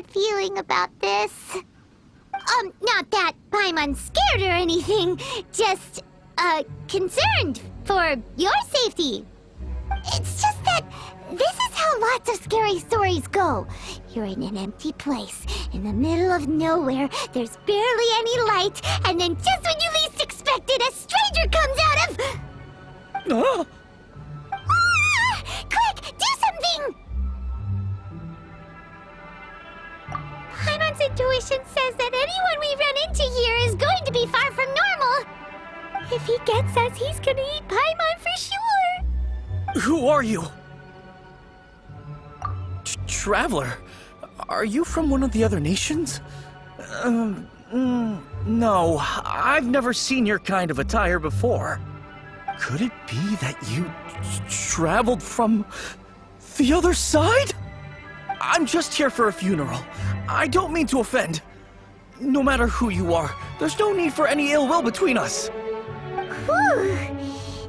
feeling about this. Not that Paimon's scared or anything, just, concerned for your safety. It's just that this is how lots of scary stories go. You're in an empty place, in the middle of nowhere, there's barely any light, and then just when you least expect it, a stranger comes out of... Oh! Ah! Quick, do something! Paimon's intuition says that anyone we run into here is going to be far from normal. If he gets us, he's gonna eat Paimon for sure. Who are you? Traveler? Are you from one of the other nations? No, I've never seen your kind of attire before. Could it be that you traveled from the other side? I'm just here for a funeral. I don't mean to offend. No matter who you are, there's no need for any ill will between us. Whew.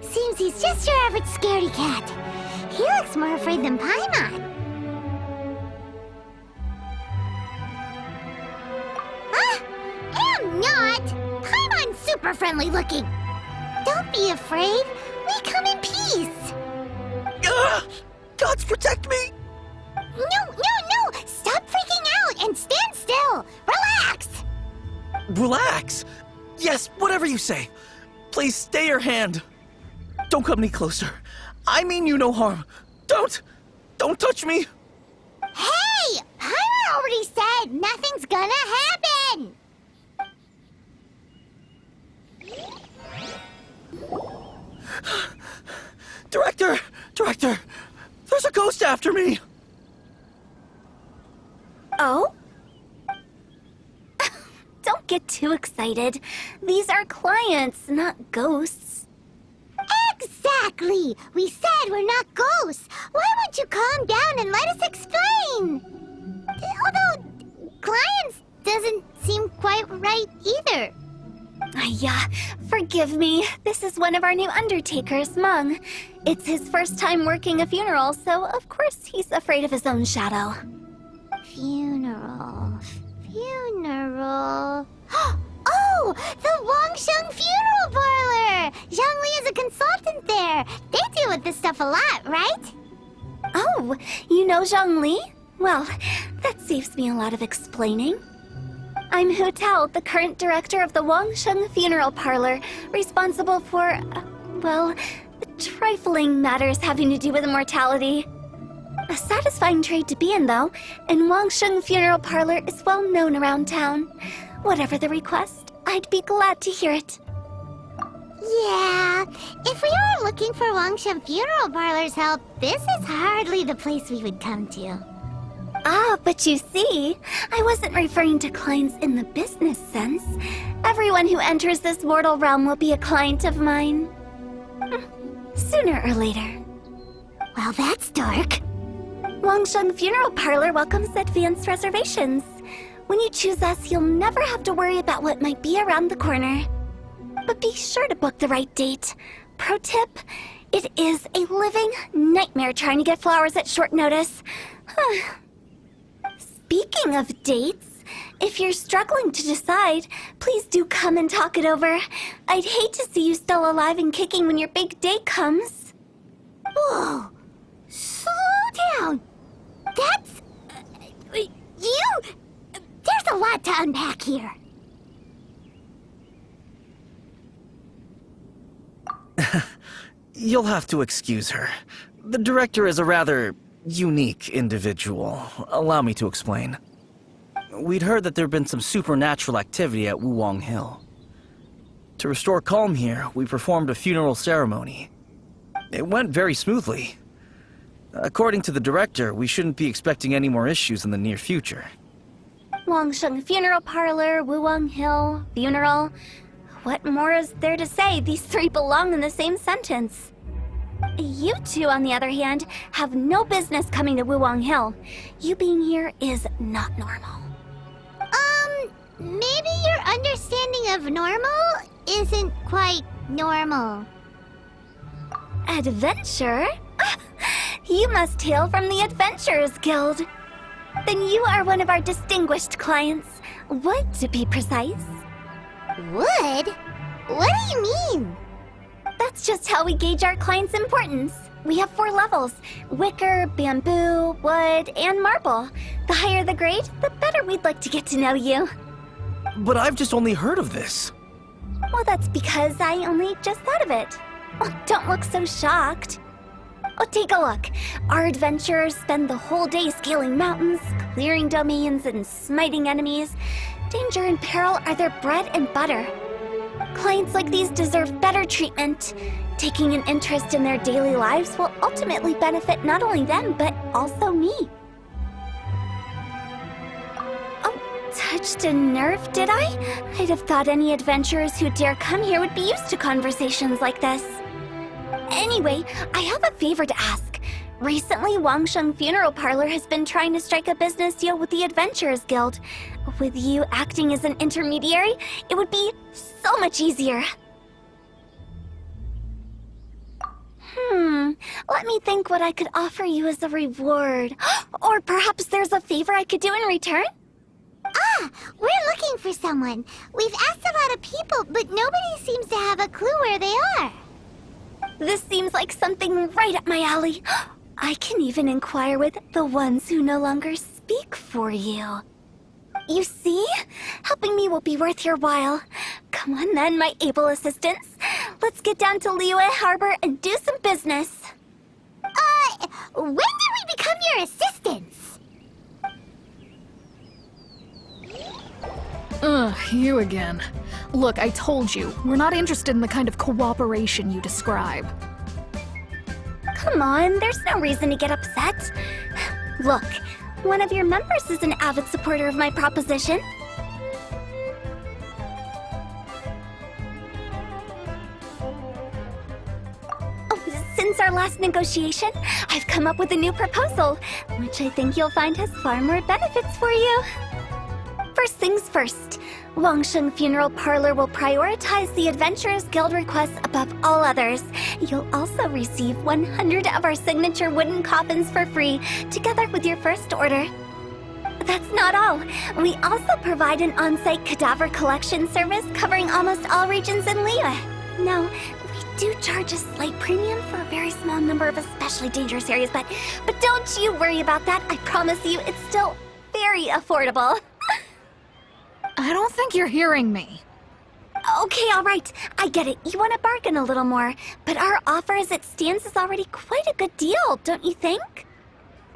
Seems he's just your average scaredy cat. He looks more afraid than Paimon. Am not! Paimon's super friendly looking. Don't be afraid. We come in peace. Gods protect me! No! Stop freaking out and stand still. Relax. Relax. Yes, whatever you say. Please stay your hand. Don't come any closer. I mean you no harm. Don't touch me. Hey! Paimon already said nothing's gonna happen. Director, there's a ghost after me. Oh? Don't get too excited. These are clients, not ghosts. Exactly! We said we're not ghosts. Why won't you calm down and let us explain? Although, clients doesn't seem quite right either. Forgive me. This is one of our new undertakers, Mung. It's his first time working a funeral, so of course he's afraid of his own shadow. Funeral. Oh! The Wangsheng Funeral Parlor! Zhongli is a consultant there. They deal with this stuff a lot, right? Oh, you know Zhongli? Well, that saves me a lot of explaining. I'm Hutao, the current director of the Wangsheng Funeral Parlor, responsible for, trifling matters having to do with immortality. A satisfying trade to be in, though, and Wangsheng Funeral Parlor is well known around town. Whatever the request, I'd be glad to hear it. Yeah, if we were looking for Wangsheng Funeral Parlor's help, this is hardly the place we would come to. Ah, but you see, I wasn't referring to clients in the business sense. Everyone who enters this mortal realm will be a client of mine. Sooner or later. Well, that's dark. Wangsheng Funeral Parlor welcomes advanced reservations. When you choose us, you'll never have to worry about what might be around the corner. But be sure to book the right date. Pro tip, it is a living nightmare trying to get flowers at short notice. Speaking of dates, if you're struggling to decide, please do come and talk it over. I'd hate to see you still alive and kicking when your big day comes. Whoa! Slow down! That's... There's a lot to unpack here. You'll have to excuse her. The director is a rather unique individual. Allow me to explain. We'd heard that there'd been some supernatural activity at Wuwang Hill. To restore calm here, we performed a funeral ceremony. It went very smoothly. According to the director, we shouldn't be expecting any more issues in the near future. Wangsheng Funeral Parlor, Wuwang Hill, funeral. What more is there to say? These three belong in the same sentence. You two, on the other hand, have no business coming to Wuwang Hill. You being here is not normal. Maybe your understanding of normal isn't quite normal. Adventure? You must hail from the Adventurers Guild. Then you are one of our distinguished clients. Wood, to be precise. Wood? What do you mean? That's just how we gauge our clients' importance. We have 4 levels: wicker, bamboo, wood, and marble. The higher the grade, the better we'd like to get to know you. But I've just only heard of this. Well, that's because I only just thought of it. Oh, don't look so shocked. Oh, take a look. Our adventurers spend the whole day scaling mountains, clearing domains, and smiting enemies. Danger and peril are their bread and butter. Clients like these deserve better treatment. Taking an interest in their daily lives will ultimately benefit not only them, but also me. Oh, touched a nerve, did I? I'd have thought any adventurers who dare come here would be used to conversations like this. Anyway, I have a favor to ask. Recently, Wangsheng Funeral Parlor has been trying to strike a business deal with the Adventurers Guild. With you acting as an intermediary, it would be so much easier. Let me think what I could offer you as a reward. Or perhaps there's a favor I could do in return? Ah, we're looking for someone. We've asked a lot of people, but nobody seems to have a clue where they are. This seems like something right up my alley. I can even inquire with the ones who no longer speak for you. You see? Helping me will be worth your while. Come on then, my able assistants. Let's get down to Liyue Harbor and do some business. When did we become your assistants? You again. Look, I told you, we're not interested in the kind of cooperation you describe. Come on, there's no reason to get upset. Look, one of your members is an avid supporter of my proposition. Oh, since our last negotiation, I've come up with a new proposal, which I think you'll find has far more benefits for you. First things first, Wangsheng Funeral Parlor will prioritize the Adventurers Guild requests above all others. You'll also receive 100 of our signature wooden coffins for free, together with your first order. That's not all. We also provide an on-site cadaver collection service covering almost all regions in Liyue. Now, we do charge a slight premium for a very small number of especially dangerous areas, but don't you worry about that. I promise you, it's still very affordable. I don't think you're hearing me. Okay, all right. I get it. You want to bargain a little more. But our offer as it stands is already quite a good deal, don't you think?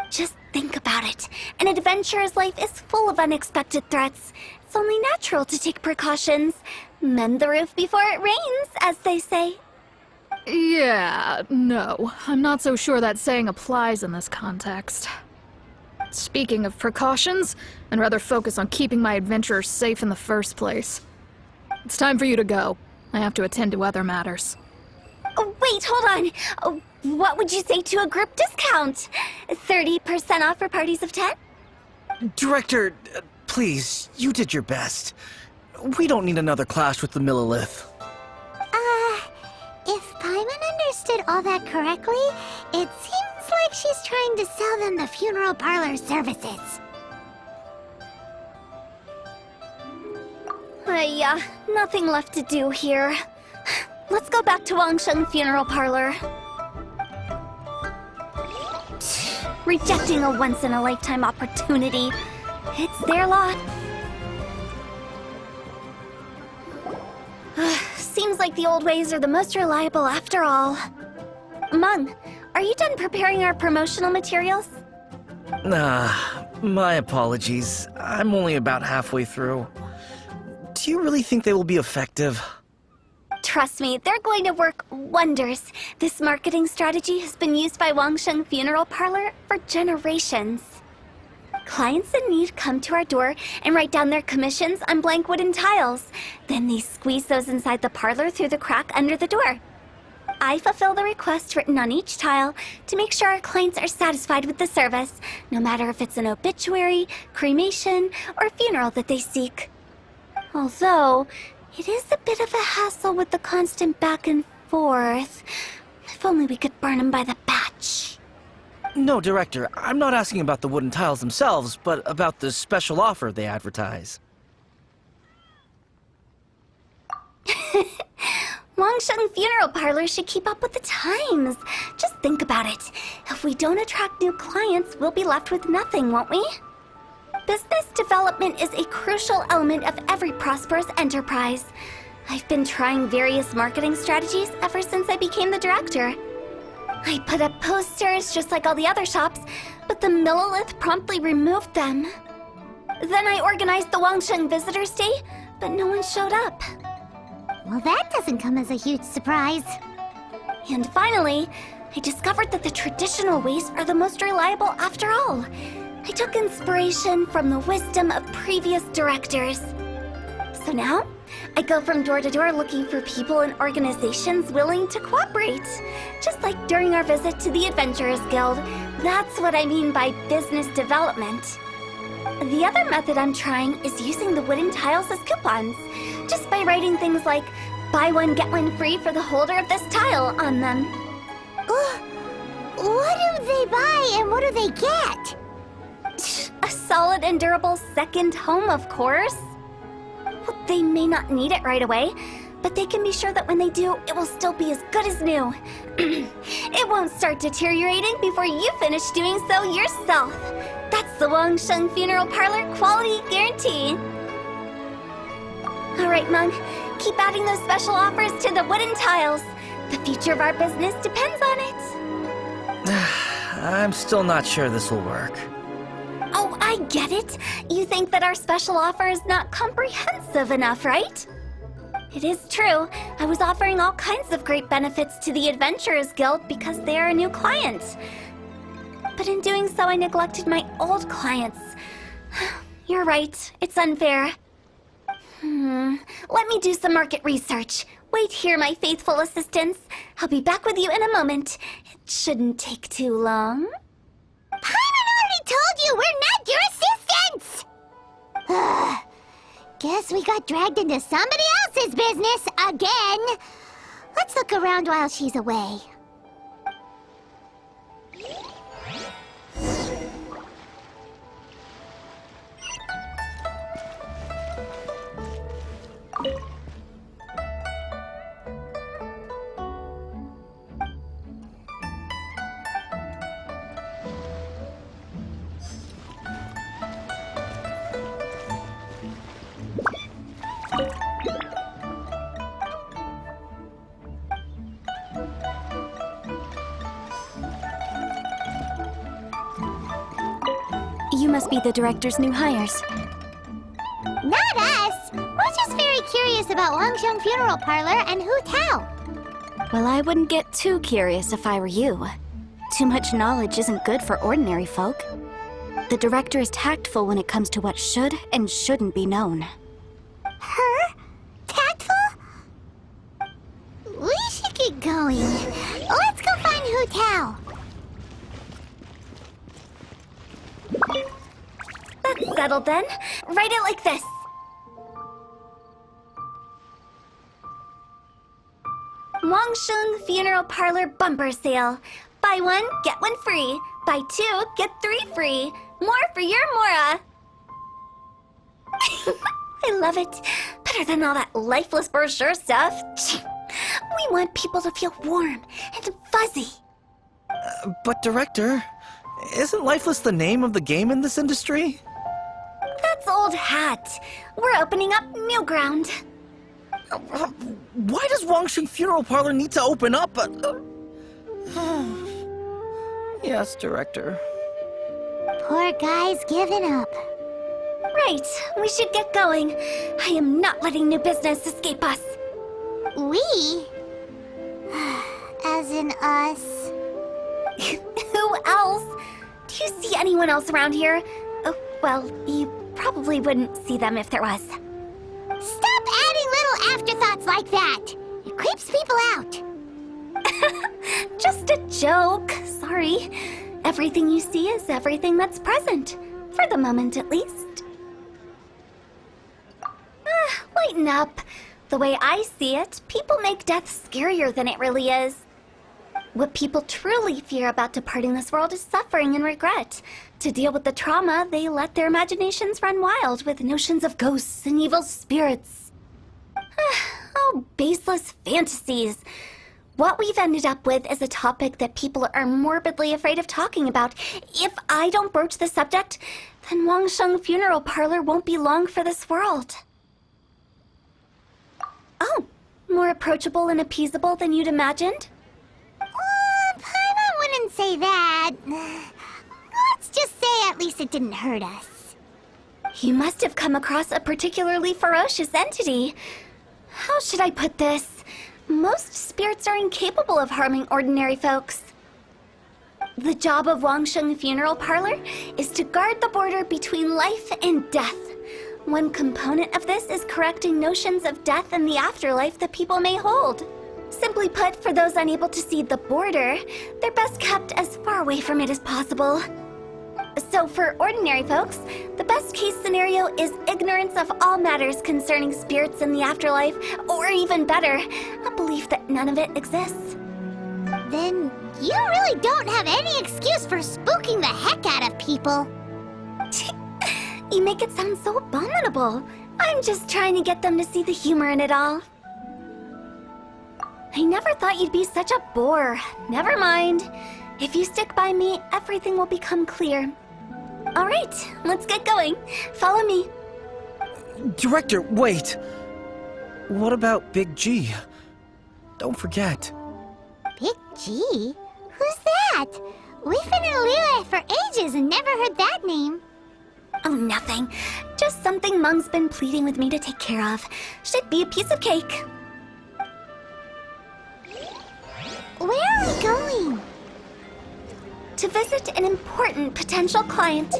Just think about it. An adventurer's life is full of unexpected threats. It's only natural to take precautions. Mend the roof before it rains, as they say. Yeah, no. I'm not so sure that saying applies in this context. Speaking of precautions, I'd rather focus on keeping my adventurers safe in the first place. It's time for you to go. I have to attend to other matters. Oh, wait, hold on. Oh, what would you say to a group discount? 30% off for parties of 10? Director, please, you did your best. We don't need another clash with the Millilith. If Paimon understood all that correctly, it seems like she's trying to sell them the funeral parlor services. Nothing left to do here. Let's go back to Wangsheng Funeral Parlor. Rejecting a once-in-a-lifetime opportunity. It's their lot. Seems like the old ways are the most reliable after all. Meng, are you done preparing our promotional materials? My apologies. I'm only about halfway through. Do you really think they will be effective? Trust me, they're going to work wonders. This marketing strategy has been used by Wangsheng Funeral Parlor for generations. Clients in need come to our door and write down their commissions on blank wooden tiles. Then they squeeze those inside the parlor through the crack under the door. I fulfill the request written on each tile to make sure our clients are satisfied with the service, no matter if it's an obituary, cremation, or funeral that they seek. Although, it is a bit of a hassle with the constant back and forth. If only we could burn them by the batch. No, Director, I'm not asking about the wooden tiles themselves, but about the special offer they advertise. Wangsheng Funeral Parlor should keep up with the times. Just think about it. If we don't attract new clients, we'll be left with nothing, won't we? Business development is a crucial element of every prosperous enterprise. I've been trying various marketing strategies ever since I became the director. I put up posters just like all the other shops, but the Millilith promptly removed them. Then I organized the Wangsheng Visitors Day, but no one showed up. Well, that doesn't come as a huge surprise. And finally, I discovered that the traditional ways are the most reliable after all. I took inspiration from the wisdom of previous directors. So now, I go from door to door looking for people and organizations willing to cooperate. Just like during our visit to the Adventurers Guild. That's what I mean by business development. The other method I'm trying is using the wooden tiles as coupons. Just by writing things like, buy one, get one free for the holder of this tile on them. What do they buy and what do they get? A solid and durable second home, of course. Well, they may not need it right away, but they can be sure that when they do, it will still be as good as new. It won't start deteriorating before you finish doing so yourself. That's the Wangsheng Funeral Parlor quality guarantee. All right, Mung, keep adding those special offers to the wooden tiles. The future of our business depends on it. I'm still not sure this will work. Oh, I get it. You think that our special offer is not comprehensive enough, right? It is true. I was offering all kinds of great benefits to the Adventurers Guild because they are a new client. But in doing so, I neglected my old clients. You're right. It's unfair. Let me do some market research. Wait here, my faithful assistants. I'll be back with you in a moment. It shouldn't take too long. Paimon already told you we're not your assistants! Guess we got dragged into somebody else's business again. Let's look around while she's away. You must be the director's new hires. Not us! We're just very curious about Wangsheng Funeral Parlor and Hutao. Well, I wouldn't get too curious if I were you. Too much knowledge isn't good for ordinary folk. The director is tactful when it comes to what should and shouldn't be known. Her? Tactful? We should get going. Let's go find Hutao. That's settled then. Write it like this. Wangsheng Funeral Parlor Bumper Sale. Buy one, get one free. Buy two, get three free. More for your Mora. I love it. Better than all that lifeless brochure stuff. We want people to feel warm and fuzzy. But Director, isn't Lifeless the name of the game in this industry? That's old hat. We're opening up new ground. Why does Wangsheng Funeral Parlor need to open up? Yes, Director. Poor guy's given up. Right, we should get going. I am not letting new business escape us. We? As in us. Who else? Do you see anyone else around here? Oh, well, you probably wouldn't see them if there was. Stop adding little afterthoughts like that. It creeps people out. Just a joke. Sorry. Everything you see is everything that's present. For the moment, at least. Lighten up. The way I see it, people make death scarier than it really is. What people truly fear about departing this world is suffering and regret. To deal with the trauma, they let their imaginations run wild with notions of ghosts and evil spirits. Oh, baseless fantasies. What we've ended up with is a topic that people are morbidly afraid of talking about. If I don't broach the subject, then Wangsheng Funeral Parlor won't be long for this world. Oh, more approachable and appeasable than you'd imagined? Paimon wouldn't say that. Let's just say at least it didn't hurt us. You must have come across a particularly ferocious entity. How should I put this? Most spirits are incapable of harming ordinary folks. The job of Wangsheng Funeral Parlor is to guard the border between life and death. One component of this is correcting notions of death and the afterlife that people may hold. Simply put, for those unable to see the border, they're best kept as far away from it as possible. So for ordinary folks, the best case scenario is ignorance of all matters concerning spirits in the afterlife, or even better, a belief that none of it exists. Then you really don't have any excuse for spooking the heck out of people. You make it sound so abominable. I'm just trying to get them to see the humor in it all. I never thought you'd be such a bore. Never mind. If you stick by me, everything will become clear. All right, let's get going. Follow me. Director, wait! What about Big G? Don't forget. Big G? Who's that? We've been in Liyue for ages and never heard that name. Oh, nothing. Just something Mung's been pleading with me to take care of. Should be a piece of cake. Where are we going? To visit an important potential client.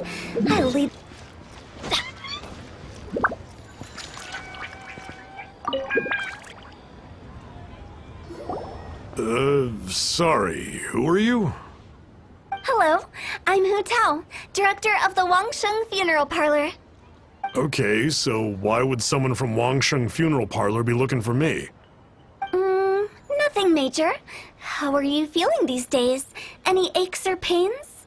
I'll leave. Sorry, who are you? Hello, I'm Hutao, director of the Wangsheng Funeral Parlor. Okay, so why would someone from Wangsheng Funeral Parlor be looking for me? Nothing major. How are you feeling these days? Any aches or pains?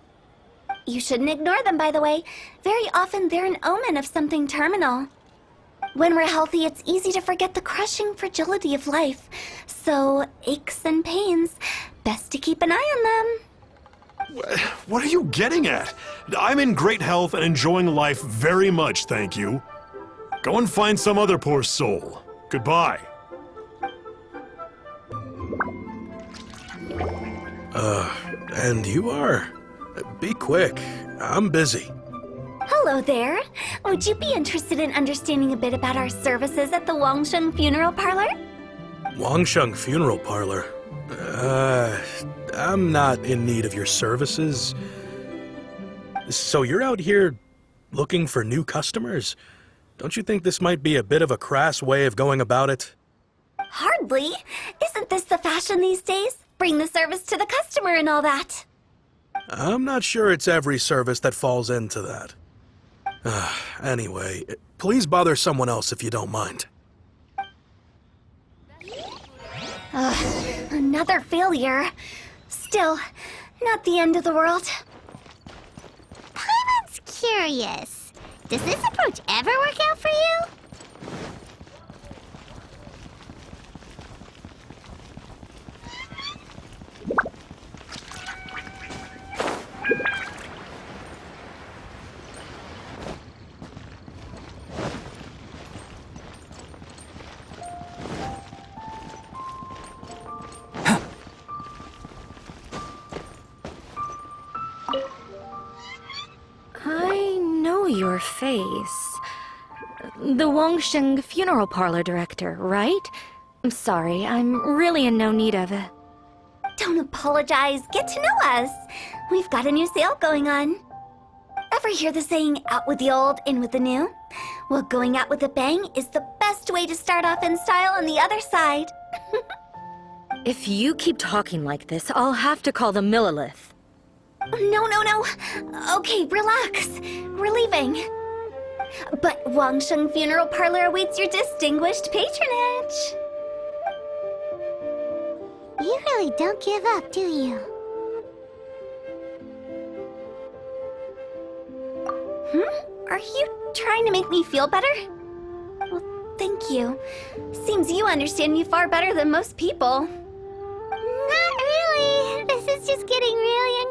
You shouldn't ignore them, by the way. Very often they're an omen of something terminal. When we're healthy, it's easy to forget the crushing fragility of life. So, aches and pains, best to keep an eye on them. What are you getting at? I'm in great health and enjoying life very much, thank you. Go and find some other poor soul. Goodbye. And you are? Be quick. I'm busy. Hello there. Would you be interested in understanding a bit about our services at the Wangsheng Funeral Parlor? Wangsheng Funeral Parlor? I'm not in need of your services. So you're out here looking for new customers? Don't you think this might be a bit of a crass way of going about it? Hardly. Isn't this the fashion these days? Bring the service to the customer and all that. I'm not sure it's every service that falls into that. Anyway, please bother someone else if you don't mind. Another failure. Still, not the end of the world. Paimon's curious. Does this approach ever work out for you? I know your face. The Wangsheng Funeral Parlor director, right? I'm sorry, I'm really in no need of it. Don't apologize. Get to know us. We've got a new sale going on. Ever hear the saying, out with the old, in with the new? Well, going out with a bang is the best way to start off in style on the other side. If you keep talking like this, I'll have to call the Millilith. No. Okay, relax. We're leaving. But Wangsheng Funeral Parlor awaits your distinguished patronage. You really don't give up, do you? Are you trying to make me feel better? Well, thank you. Seems you understand me far better than most people. Not really. This is just getting really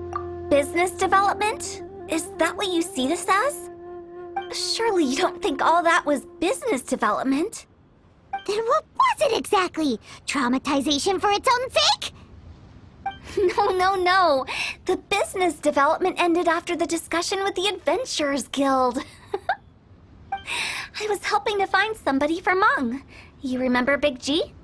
uncomfortable. Business development? Is that what you see this as? Surely you don't think all that was business development? Then what was it exactly? Traumatization for its own sake? No. The business development ended after the discussion with the Adventurers Guild. I was helping to find somebody for Mung. You remember Big G?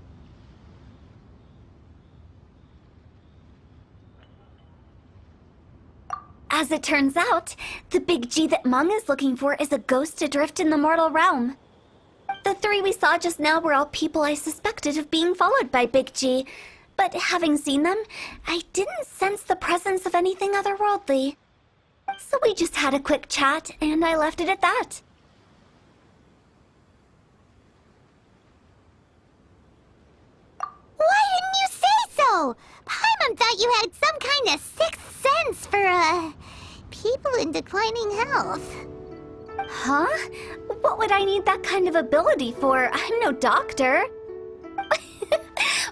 As it turns out, the Big G that Mung is looking for is a ghost adrift in the mortal realm. The three we saw just now were all people I suspected of being followed by Big G, but having seen them, I didn't sense the presence of anything otherworldly. So we just had a quick chat, and I left it at that. Why didn't you say so? Paimon thought you had some kind of sixth sense for, people in declining health. Huh? What would I need that kind of ability for? I'm no doctor.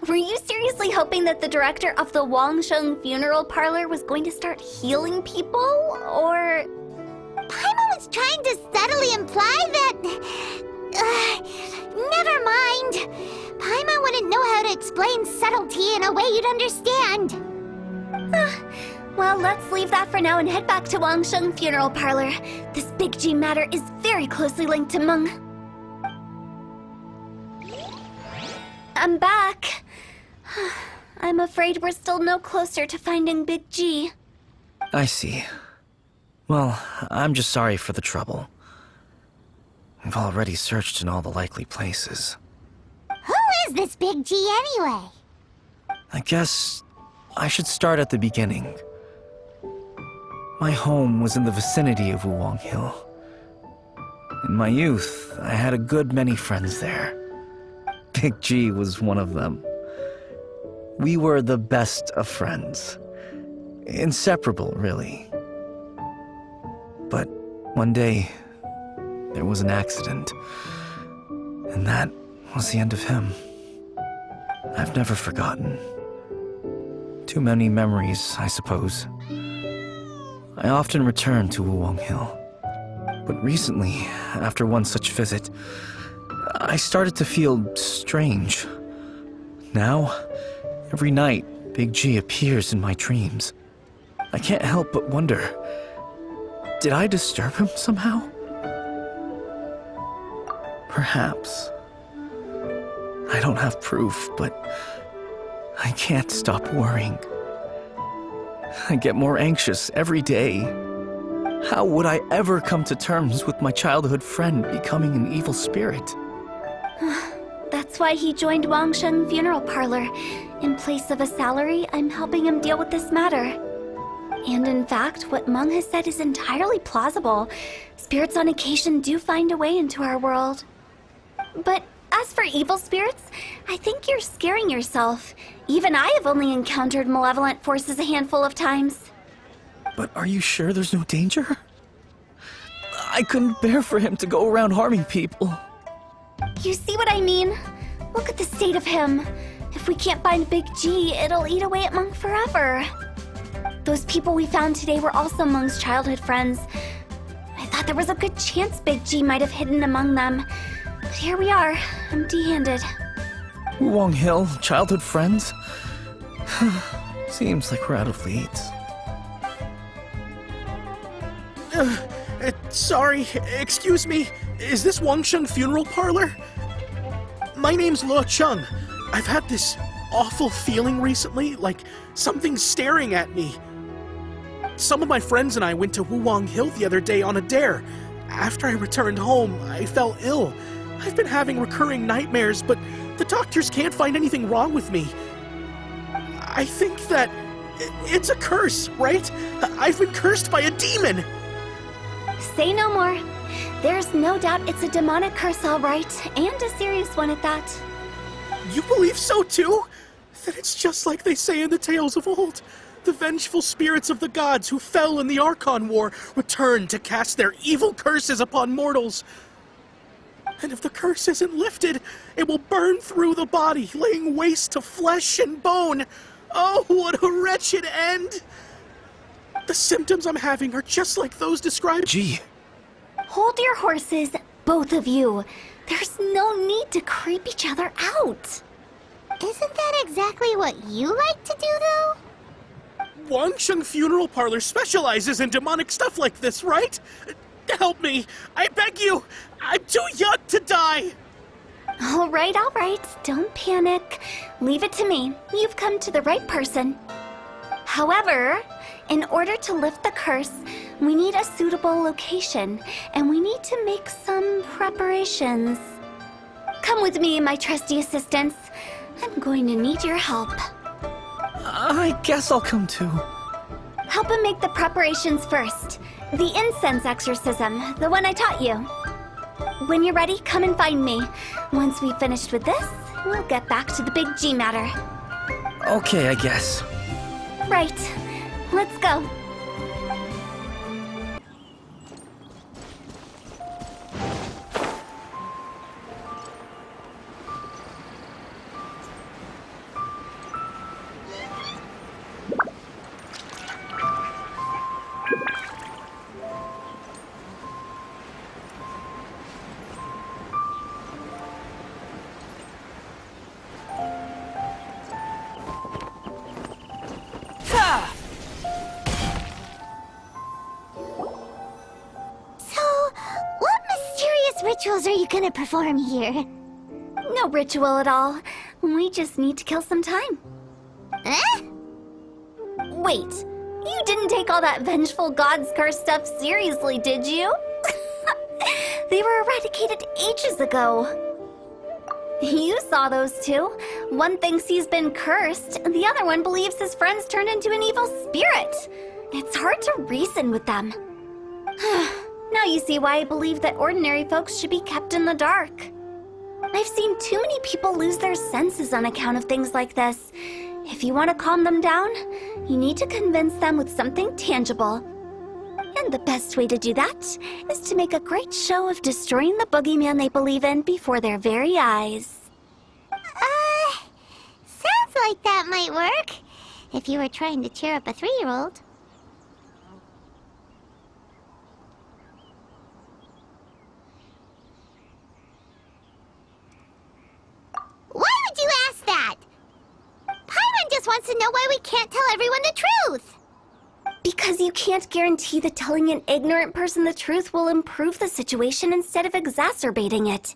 Were you seriously hoping that the director of the Wangsheng Funeral Parlor was going to start healing people, or...? Paimon was trying to subtly imply that... never mind. Paimon wouldn't know how to explain subtlety in a way you'd understand. Well, let's leave that for now and head back to Wangsheng Funeral Parlor. This Big G matter is very closely linked to Mung. I'm back. I'm afraid we're still no closer to finding Big G. I see. Well, I'm just sorry for the trouble. I've already searched in all the likely places. Who is this Big G anyway? I guess I should start at the beginning. My home was in the vicinity of Wuwang Hill. In my youth, I had a good many friends there. Big G was one of them. We were the best of friends. Inseparable, really. But one day, there was an accident. And that was the end of him. I've never forgotten. Too many memories, I suppose. I often return to Wuwang Hill. But recently, after one such visit, I started to feel strange. Now, every night, Big G appears in my dreams. I can't help but wonder, did I disturb him somehow? Perhaps. I don't have proof, but I can't stop worrying. I get more anxious every day. How would I ever come to terms with my childhood friend becoming an evil spirit? That's why he joined Wangsheng Funeral Parlor. In place of a salary, I'm helping him deal with this matter. And in fact, what Mung has said is entirely plausible. Spirits on occasion do find a way into our world. But as for evil spirits, I think you're scaring yourself. Even I have only encountered malevolent forces a handful of times. But are you sure there's no danger? I couldn't bear for him to go around harming people. You see what I mean? Look at the state of him. If we can't find Big G, it'll eat away at Mung forever. Those people we found today were also Mung's childhood friends. I thought there was a good chance Big G might have hidden among them. But here we are, empty-handed. Wuwang Hill, childhood friends? Seems like we're out of leads. Sorry, excuse me. Is this Wangsheng Funeral Parlor? My name's Luo Chung. I've had this awful feeling recently, like something's staring at me. Some of my friends and I went to Wuwang Hill the other day on a dare. After I returned home, I fell ill. I've been having recurring nightmares, but the doctors can't find anything wrong with me. I think that it's a curse, right? I've been cursed by a demon! Say no more. There's no doubt it's a demonic curse, all right, and a serious one at that. You believe so too? Then it's just like they say in the tales of old. The vengeful spirits of the gods who fell in the Archon War return to cast their evil curses upon mortals. And if the curse isn't lifted, it will burn through the body, laying waste to flesh and bone. Oh, what a wretched end! The symptoms I'm having are just like those described. Gee, Hold your horses, both of you. There's no need to creep each other out. Isn't that exactly what you like to do, though? Wangsheng Funeral Parlor specializes in demonic stuff like this, right? Help me! I beg you! I'm too young to die! All right. Don't panic. Leave it to me. You've come to the right person. However, in order to lift the curse, we need a suitable location, and we need to make some preparations. Come with me, my trusty assistants. I'm going to need your help. I guess I'll come too. Help him make the preparations first. The incense exorcism, the one I taught you. When you're ready, come and find me. Once we've finished with this, we'll get back to the big G matter. Okay, I guess. Right. Let's go. Rituals are you gonna perform here? No ritual at all. We just need to kill some time. Eh? Wait, you didn't take all that vengeful God's curse stuff seriously, did you? They were eradicated ages ago. You saw those two. One thinks he's been cursed, the other one believes his friends turned into an evil spirit. It's hard to reason with them. Now you see why I believe that ordinary folks should be kept in the dark. I've seen too many people lose their senses on account of things like this. If you want to calm them down, you need to convince them with something tangible. And the best way to do that is to make a great show of destroying the boogeyman they believe in before their very eyes. Sounds like that might work. If you were trying to cheer up a 3-year-old. Why would you ask that? Paimon just wants to know why we can't tell everyone the truth. Because you can't guarantee that telling an ignorant person the truth will improve the situation instead of exacerbating it.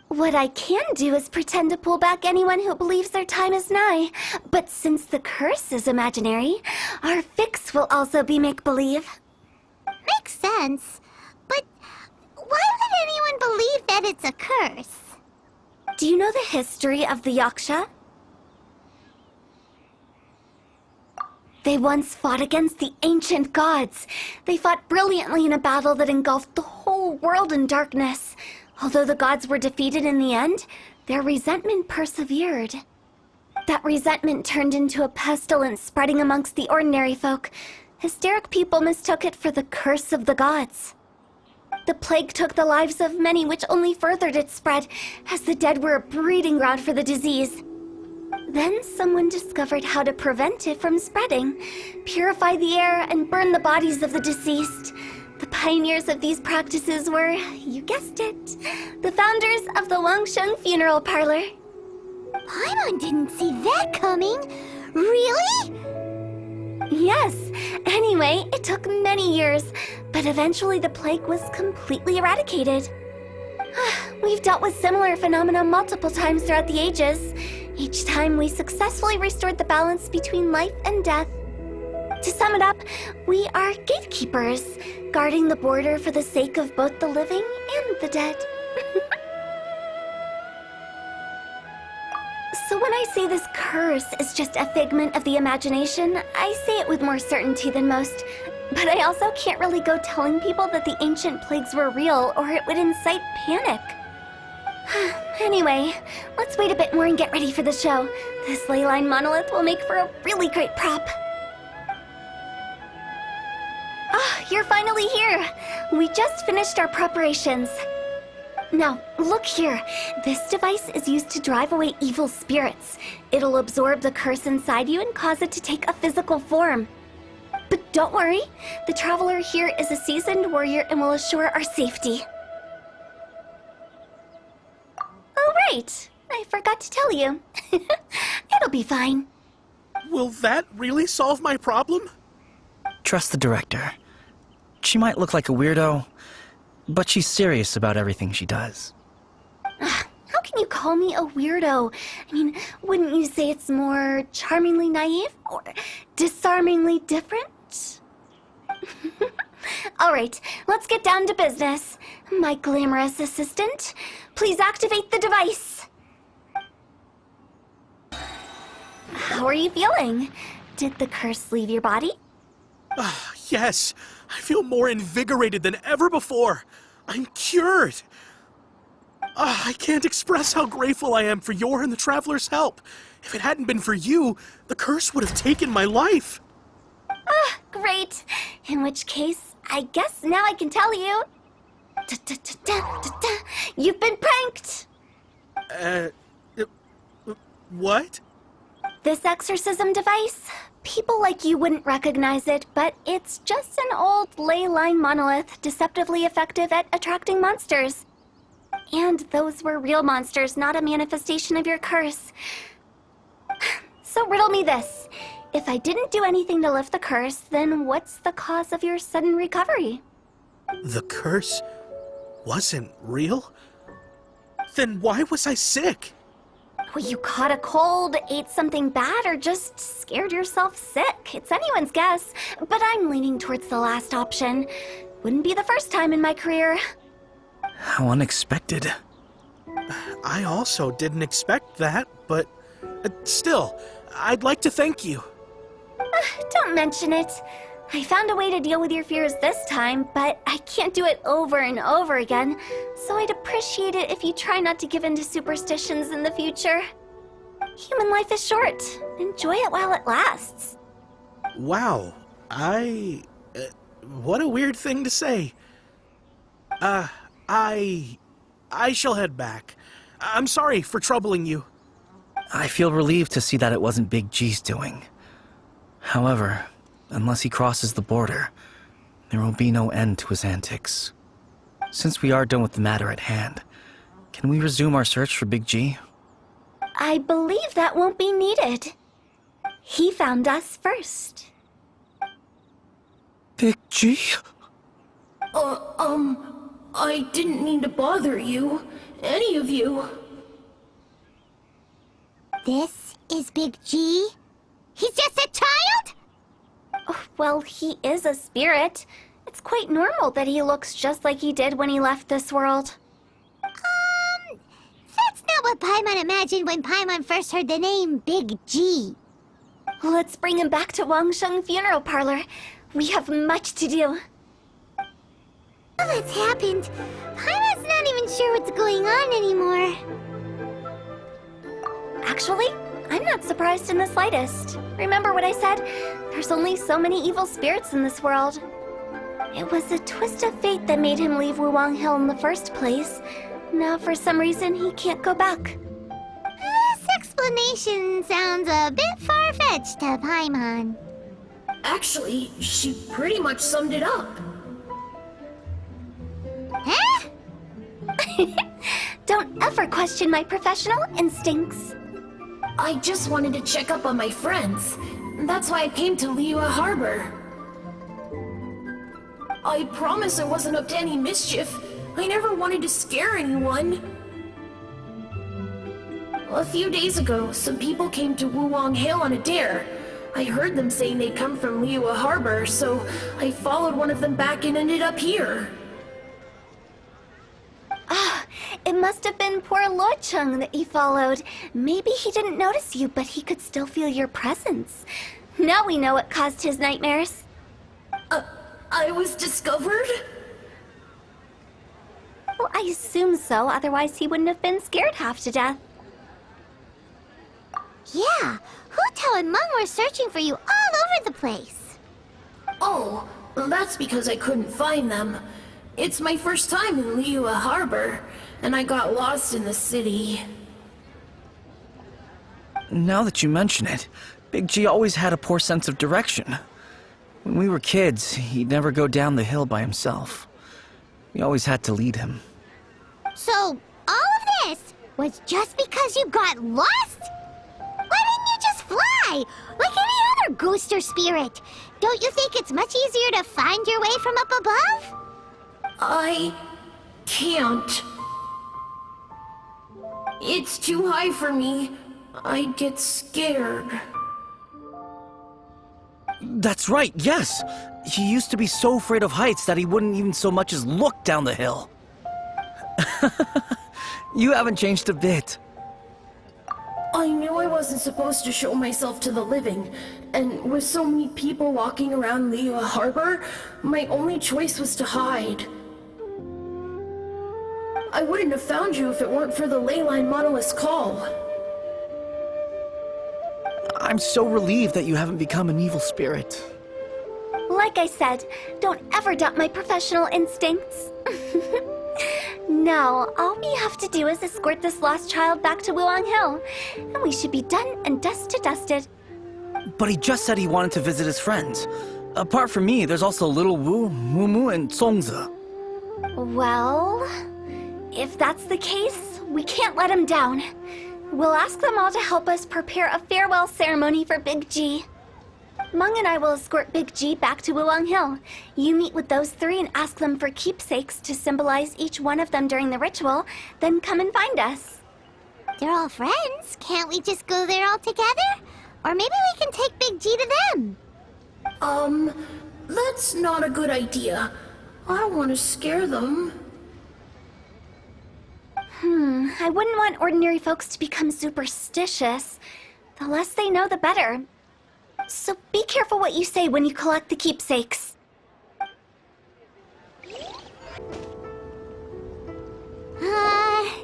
What I can do is pretend to pull back anyone who believes their time is nigh. But since the curse is imaginary, our fix will also be make-believe. Makes sense. But why would anyone believe that it's a curse? Do you know the history of the Yaksha? They once fought against the ancient gods. They fought brilliantly in a battle that engulfed the whole world in darkness. Although the gods were defeated in the end, their resentment persevered. That resentment turned into a pestilence spreading amongst the ordinary folk. Hysteric people mistook it for the curse of the gods. The plague took the lives of many, which only furthered its spread, as the dead were a breeding ground for the disease. Then someone discovered how to prevent it from spreading, purify the air, and burn the bodies of the deceased. The pioneers of these practices were, you guessed it, the founders of the Wangsheng Funeral Parlor. Paimon didn't see that coming. Really? Yes. Anyway, it took many years, but eventually the plague was completely eradicated. We've dealt with similar phenomena multiple times throughout the ages. Each time we successfully restored the balance between life and death. To sum it up, we are gatekeepers, guarding the border for the sake of both the living and the dead. So when I say this curse is just a figment of the imagination, I say it with more certainty than most. But I also can't really go telling people that the ancient plagues were real, or it would incite panic. Anyway, let's wait a bit more and get ready for the show. This leyline monolith will make for a really great prop. Ah, you're finally here! We just finished our preparations. Now, look here. This device is used to drive away evil spirits. It'll absorb the curse inside you and cause it to take a physical form. But don't worry, the traveler here is a seasoned warrior and will assure our safety. Oh, right. I forgot to tell you. It'll be fine. Will that really solve my problem? Trust the director. She might look like a weirdo, but she's serious about everything she does. How can you call me a weirdo? I mean, wouldn't you say it's more charmingly naive or disarmingly different? All right, let's get down to business. My glamorous assistant, please activate the device. How are you feeling? Did the curse leave your body? Yes, I feel more invigorated than ever before. I'm cured. I can't express how grateful I am for your and the Traveler's help. If it hadn't been for you, the curse would have taken my life. Great. In which case, I guess now I can tell you. You've been pranked! What? This exorcism device, people like you wouldn't recognize it, but it's just an old ley line monolith deceptively effective at attracting monsters. And those were real monsters, not a manifestation of your curse. So riddle me this. If I didn't do anything to lift the curse, then what's the cause of your sudden recovery? The curse wasn't real? Then why was I sick? Well, you caught a cold, ate something bad, or just scared yourself sick. It's anyone's guess, but I'm leaning towards the last option. Wouldn't be the first time in my career. How unexpected. I also didn't expect that, but still, I'd like to thank you. Don't mention it. I found a way to deal with your fears this time, but I can't do it over and over again, so I'd appreciate it if you try not to give in to superstitions in the future. Human life is short. Enjoy it while it lasts. Wow, what a weird thing to say. I shall head back. I'm sorry for troubling you. I feel relieved to see that it wasn't Big G's doing. However, unless he crosses the border, there will be no end to his antics. Since we are done with the matter at hand, can we resume our search for Big G? I believe that won't be needed. He found us first. Big G? I didn't mean to bother you. Any of you. This is Big G? He's just a child? Well, he is a spirit. It's quite normal that he looks just like he did when he left this world. That's not what Paimon imagined when Paimon first heard the name Big G. Let's bring him back to Wangsheng Funeral Parlor. We have much to do. All that's happened. Paimon's not even sure what's going on anymore. Actually, I'm not surprised in the slightest. Remember what I said? There's only so many evil spirits in this world. It was a twist of fate that made him leave Wuwang Hill in the first place. Now, for some reason, he can't go back. This explanation sounds a bit far-fetched to Paimon. Actually, she pretty much summed it up. Huh? Don't ever question my professional instincts. I just wanted to check up on my friends. That's why I came to Liyue Harbor. I promise I wasn't up to any mischief. I never wanted to scare anyone. A few days ago, some people came to Wuwang Hill on a dare. I heard them saying they'd come from Liyue Harbor, so I followed one of them back and ended up here. It must have been poor Luocheng that you followed. Maybe he didn't notice you, but he could still feel your presence. Now we know what caused his nightmares. I was discovered? Well, I assume so, otherwise he wouldn't have been scared half to death. Yeah, Hutao and Meng were searching for you all over the place. Oh, that's because I couldn't find them. It's my first time in Liyue Harbor, and I got lost in the city. Now that you mention it, Big G always had a poor sense of direction. When we were kids, he'd never go down the hill by himself. We always had to lead him. So, all of this was just because you got lost? Why didn't you just fly? Like any other ghost or spirit? Don't you think it's much easier to find your way from up above? I can't. It's too high for me. I'd get scared. That's right, yes! He used to be so afraid of heights that he wouldn't even so much as look down the hill. You haven't changed a bit. I knew I wasn't supposed to show myself to the living, and with so many people walking around Liyue Harbor, my only choice was to hide. I wouldn't have found you if it weren't for the Leyline Monolith's call. I'm so relieved that you haven't become an evil spirit. Like I said, don't ever doubt my professional instincts. Now, all we have to do is escort this lost child back to Wuong Hill, and we should be done and dusted. But he just said he wanted to visit his friends. Apart from me, there's also Little Wu, Mumu, and Songza. Well, if that's the case, we can't let him down. We'll ask them all to help us prepare a farewell ceremony for Big G. Meng and I will escort Big G back to Wuong Hill. You meet with those three and ask them for keepsakes to symbolize each one of them during the ritual, then come and find us. They're all friends. Can't we just go there all together? Or maybe we can take Big G to them. That's not a good idea. I don't want to scare them. I wouldn't want ordinary folks to become superstitious. The less they know, the better. So be careful what you say when you collect the keepsakes. Hi!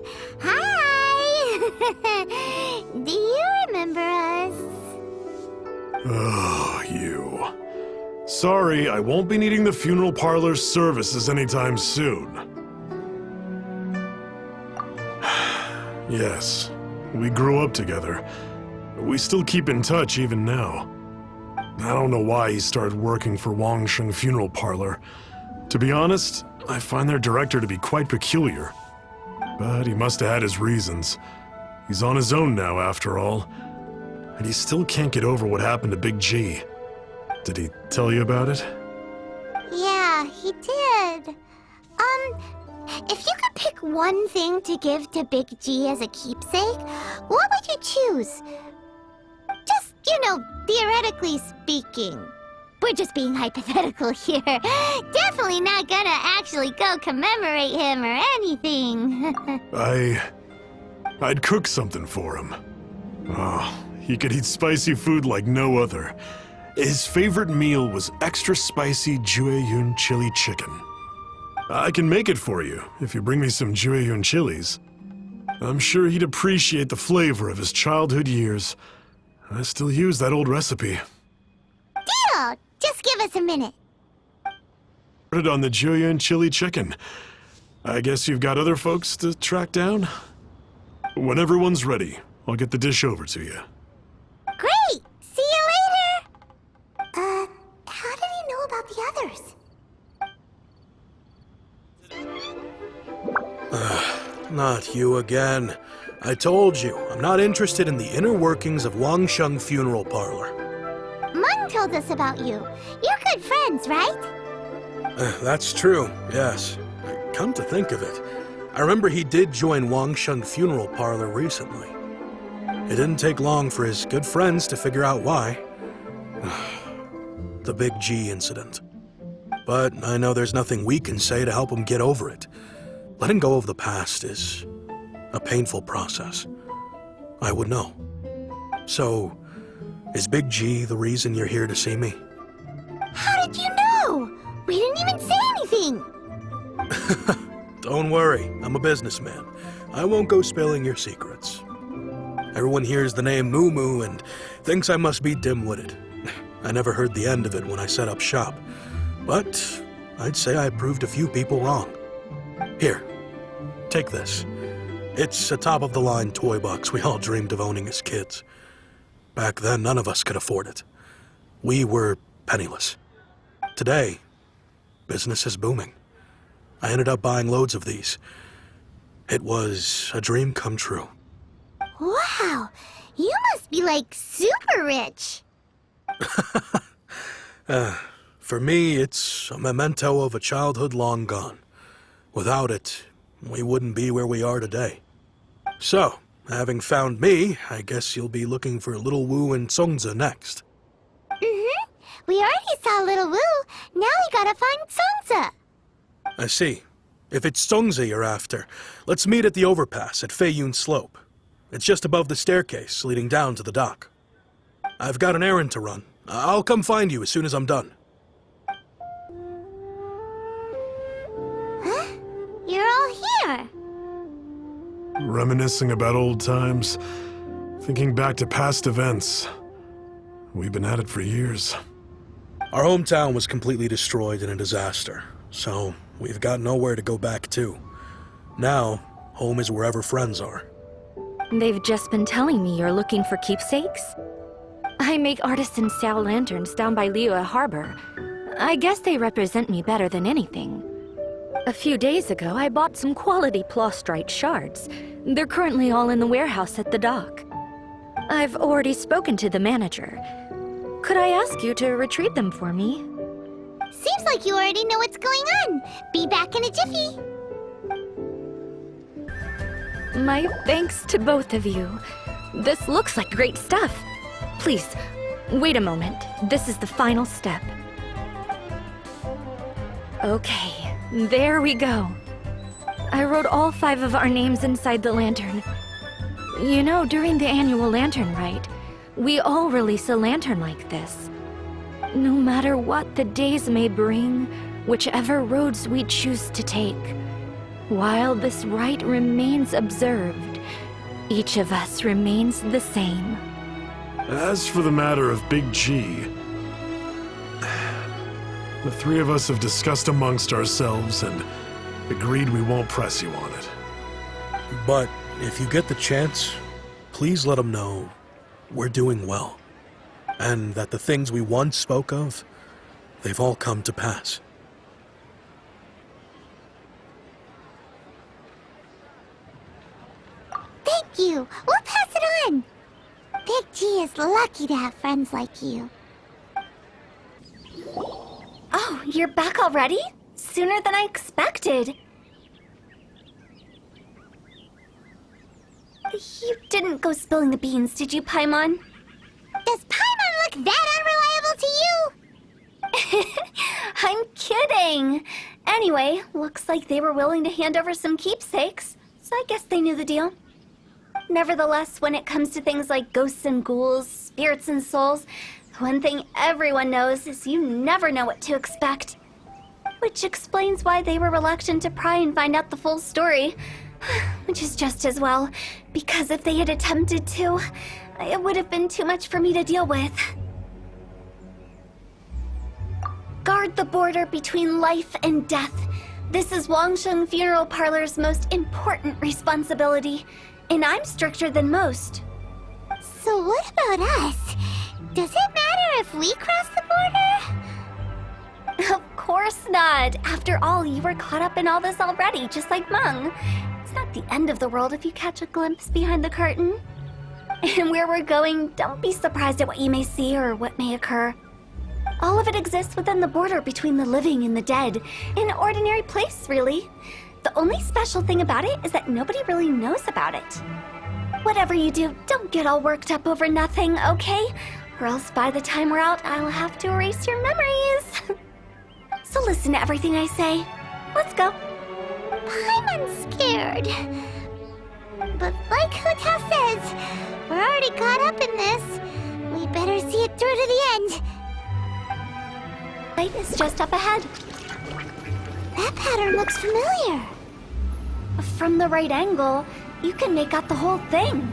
Do you remember us? Oh, you. Sorry, I won't be needing the funeral parlor's services anytime soon. Yes, we grew up together. We still keep in touch even now. I don't know why he started working for Wangsheng Funeral Parlor. To be honest, I find their director to be quite peculiar. But he must have had his reasons. He's on his own now, after all. And he still can't get over what happened to Big G. Did he tell you about it? Yeah, he did. If you could pick one thing to give to Big G as a keepsake, what would you choose? Just, theoretically speaking. We're just being hypothetical here. Definitely not gonna actually go commemorate him or anything. I'd cook something for him. Oh, he could eat spicy food like no other. His favorite meal was extra spicy Jueyun chili chicken. I can make it for you if you bring me some Jueyun chilies. I'm sure he'd appreciate the flavor of his childhood years. I still use that old recipe. Deal! Just give us a minute. Put it on the Jueyun chili chicken. I guess you've got other folks to track down? When everyone's ready, I'll get the dish over to you. Great! See you later! How did he know about the others? Not you again. I told you, I'm not interested in the inner workings of Wangsheng Funeral Parlor. Meng told us about you. You're good friends, right? That's true, yes. Come to think of it, I remember he did join Wangsheng Funeral Parlor recently. It didn't take long for his good friends to figure out why. The Big G incident. But I know there's nothing we can say to help him get over it. Letting go of the past is a painful process. I would know. So, is Big G the reason you're here to see me? How did you know? We didn't even say anything. Don't worry, I'm a businessman. I won't go spilling your secrets. Everyone hears the name Moo Moo and thinks I must be dim-witted. I never heard the end of it when I set up shop. But I'd say I proved a few people wrong. Here, take this. It's a top-of-the-line toy box we all dreamed of owning as kids. Back then, none of us could afford it. We were penniless. Today, business is booming. I ended up buying loads of these. It was a dream come true. Wow, you must be like super rich. For me, it's a memento of a childhood long gone. Without it, we wouldn't be where we are today. So, having found me, I guess you'll be looking for Little Wu and Songza next. Mm-hmm. We already saw Little Wu. Now we gotta find Songza. I see. If it's Songza you're after, let's meet at the overpass at Feiyun Slope. It's just above the staircase leading down to the dock. I've got an errand to run. I'll come find you as soon as I'm done. Huh? You're all here. Reminiscing about old times, thinking back to past events. We've been at it for years. Our hometown was completely destroyed in a disaster, so we've got nowhere to go back to. Now, home is wherever friends are. They've just been telling me you're looking for keepsakes. I make artisan style lanterns down by Liyue Harbor. I guess they represent me better than anything. A few days ago, I bought some quality plastrite shards. They're currently all in the warehouse at the dock. I've already spoken to the manager. Could I ask you to retrieve them for me? Seems like you already know what's going on. Be back in a jiffy. My thanks to both of you. This looks like great stuff. Please, wait a moment. This is the final step. Okay, there we go. I wrote all 5 of our names inside the lantern. You know, during the annual lantern rite, we all release a lantern like this. No matter what the days may bring, whichever roads we choose to take, while this rite remains observed, each of us remains the same. As for the matter of Big G, the 3 of us have discussed amongst ourselves and agreed we won't press you on it. But if you get the chance, please let them know we're doing well, and that the things we once spoke of, they've all come to pass. Thank you. We'll pass it on. Big G is lucky to have friends like you. Oh, you're back already? Sooner than I expected. You didn't go spilling the beans, did you, Paimon? Does Paimon look that unreliable to you? I'm kidding. Anyway, looks like they were willing to hand over some keepsakes, so I guess they knew the deal. Nevertheless, when it comes to things like ghosts and ghouls, spirits and souls, the one thing everyone knows is you never know what to expect. Which explains why they were reluctant to pry and find out the full story. Which is just as well, because if they had attempted to, it would have been too much for me to deal with. Guard the border between life and death. This is Wangsheng Funeral Parlor's most important responsibility, and I'm stricter than most. So what about us? Does it matter if we cross the border? Of course not. After all, you were caught up in all this already, just like Meng. It's not the end of the world if you catch a glimpse behind the curtain. And where we're going, don't be surprised at what you may see or what may occur. All of it exists within the border between the living and the dead. An ordinary place, really. The only special thing about it is that nobody really knows about it. Whatever you do, don't get all worked up over nothing, okay? Or else by the time we're out, I'll have to erase your memories. So listen to everything I say. Let's go. I'm scared. But like Hutao says, we're already caught up in this. We better see it through to the end. Light is just up ahead. That pattern looks familiar. From the right angle, you can make out the whole thing.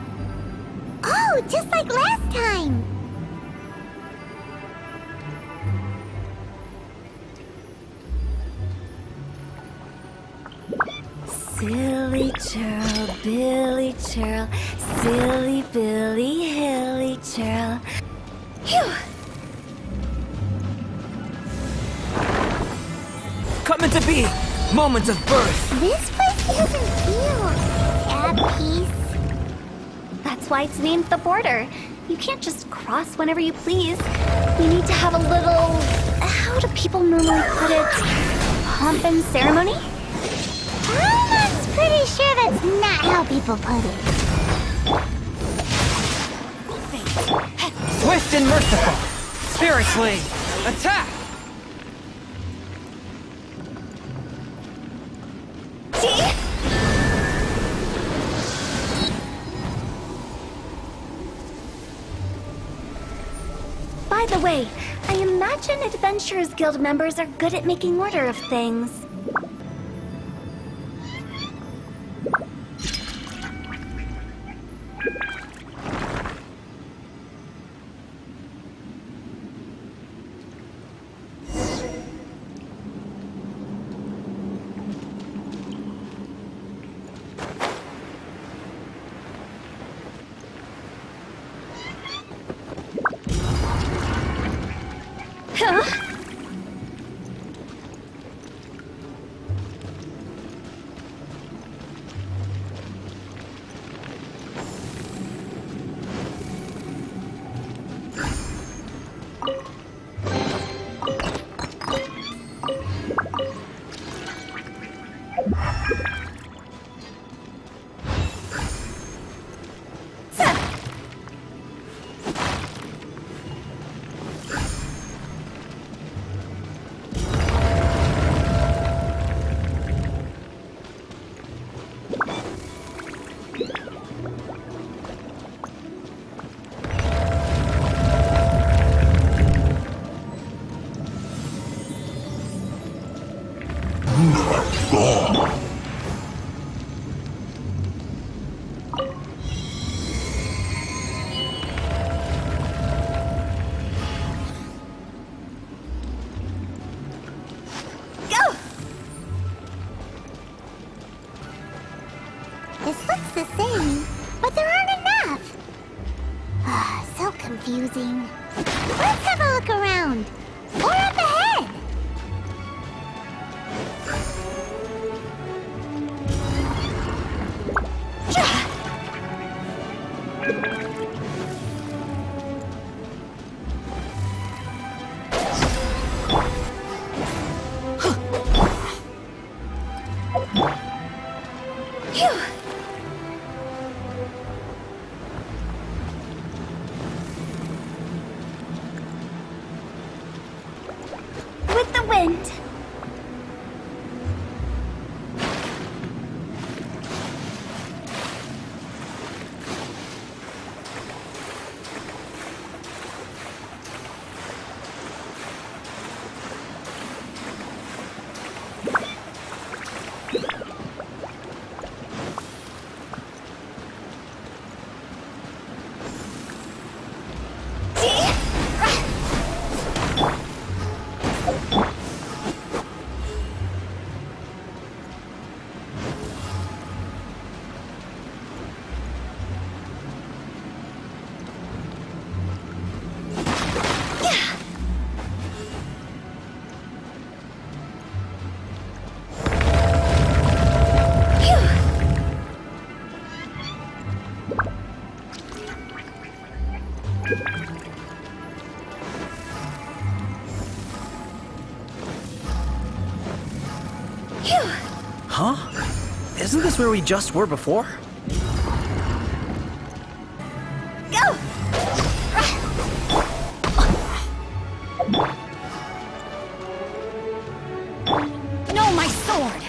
Oh, just like last time. Silly churl, Billy churl, silly Billy, hilly churl. Phew! Coming to be! Moment of birth! This place doesn't feel at peace. That's why it's named the border. You can't just cross whenever you please. You need to have a little... how do people normally put it? Pomp and ceremony? I'm pretty sure that's not how people put it. Swift and merciful! Spiritually, attack! By the way, I imagine Adventurers Guild members are good at making order of things. This looks the same, but there aren't enough. So confusing. Let's have a look around. Or up ahead. With the wind. Huh? Isn't this where we just were before? Go! No, my sword!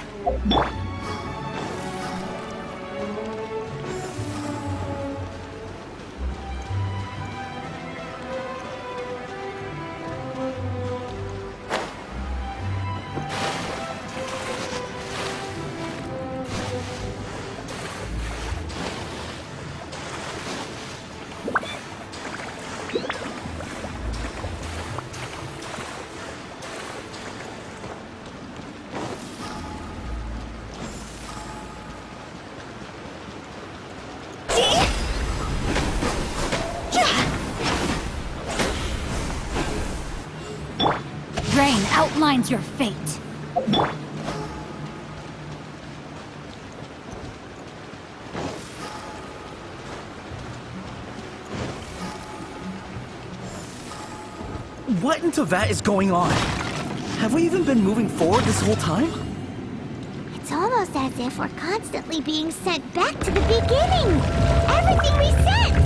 Rain outlines your fate. What in Teyvat is going on? Have we even been moving forward this whole time? It's almost as if we're constantly being sent back to the beginning. Everything resets.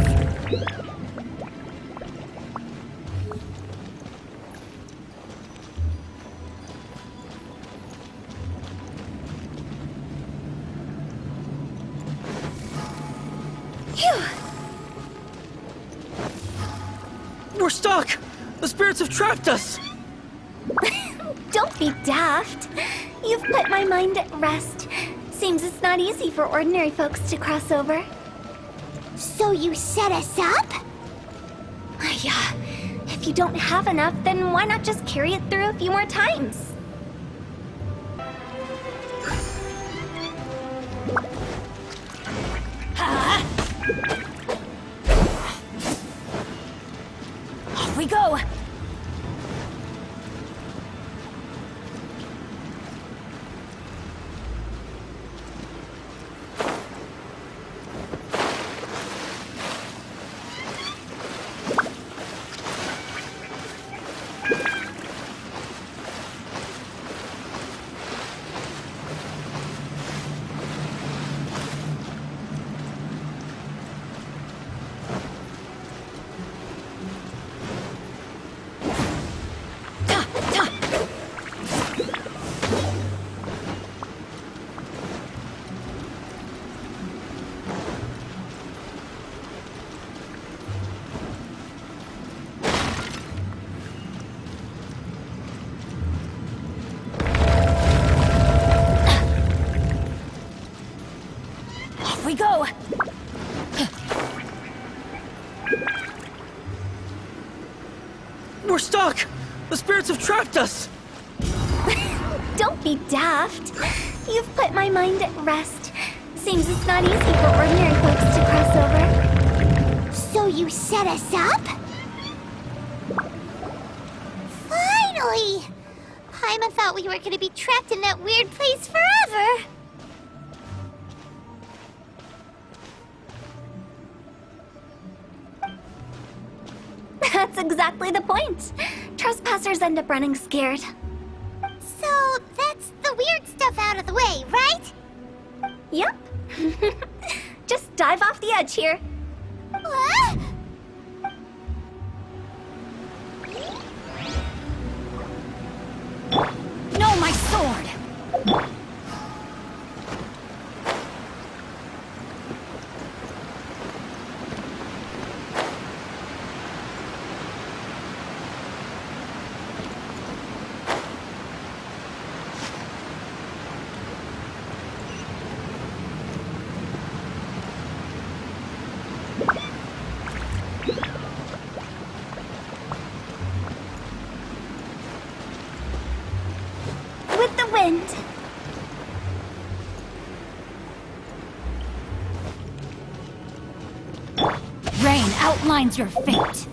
We're stuck! The spirits have trapped us! Don't be daft. You've put my mind at rest. Seems it's not easy for ordinary folks to cross over. So you set us up? Yeah. If you don't have enough, then why not just carry it through a few more times? Off we go! We go! We're stuck! The spirits have trapped us! Don't be daft. You've put my mind at rest. Seems it's not easy for ordinary folks to cross over. So you set us up? Finally! Paimon thought we were gonna be trapped in that weird place forever. That's exactly the point. Trespassers end up running scared. So that's the weird stuff out of the way, right? Yep. Just dive off the edge here. What? No, my sword! With the wind. Rain outlines your fate.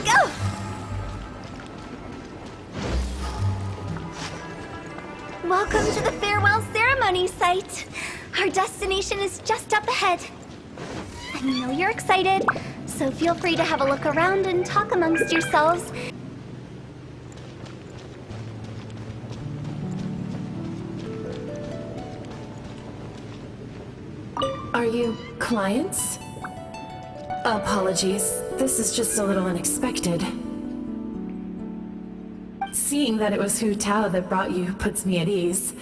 Go! Welcome to the farewell ceremony site. Our destination is just up ahead. I know you're excited, so feel free to have a look around and talk amongst yourselves. Are you clients? Apologies, this is just a little unexpected. Seeing that it was Hutao that brought you puts me at ease.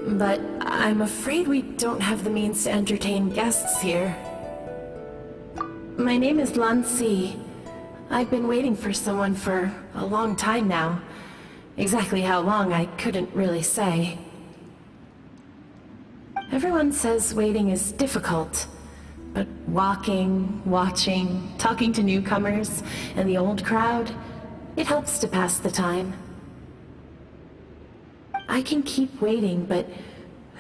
But I'm afraid we don't have the means to entertain guests here. My name is Lan Si. I've been waiting for someone for a long time now. Exactly how long, I couldn't really say. Everyone says waiting is difficult, but walking, watching, talking to newcomers, and the old crowd, it helps to pass the time. I can keep waiting, but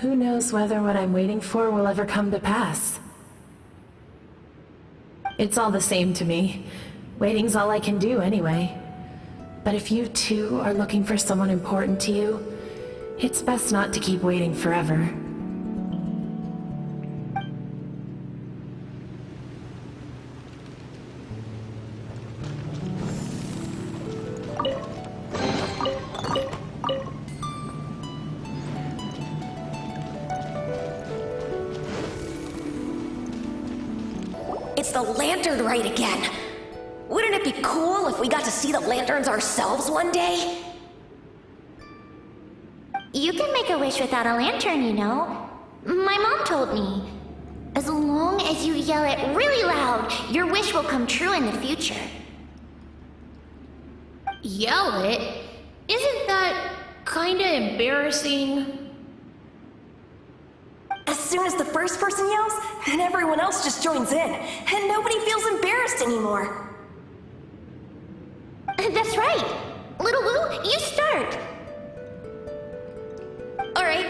Who knows whether what I'm waiting for will ever come to pass? It's all the same to me. Waiting's all I can do anyway. But if you too are looking for someone important to you, it's best not to keep waiting forever. It's the lantern rite again. Wouldn't it be cool if we got to see the lanterns ourselves one day? You can make a wish without a lantern, you know. My mom told me. As long as you yell it really loud, your wish will come true in the future. Yell it? Isn't that kinda embarrassing? As soon as the first person yells, and everyone else just joins in, and nobody feels embarrassed anymore. That's right. Little Wu, you start. Alright,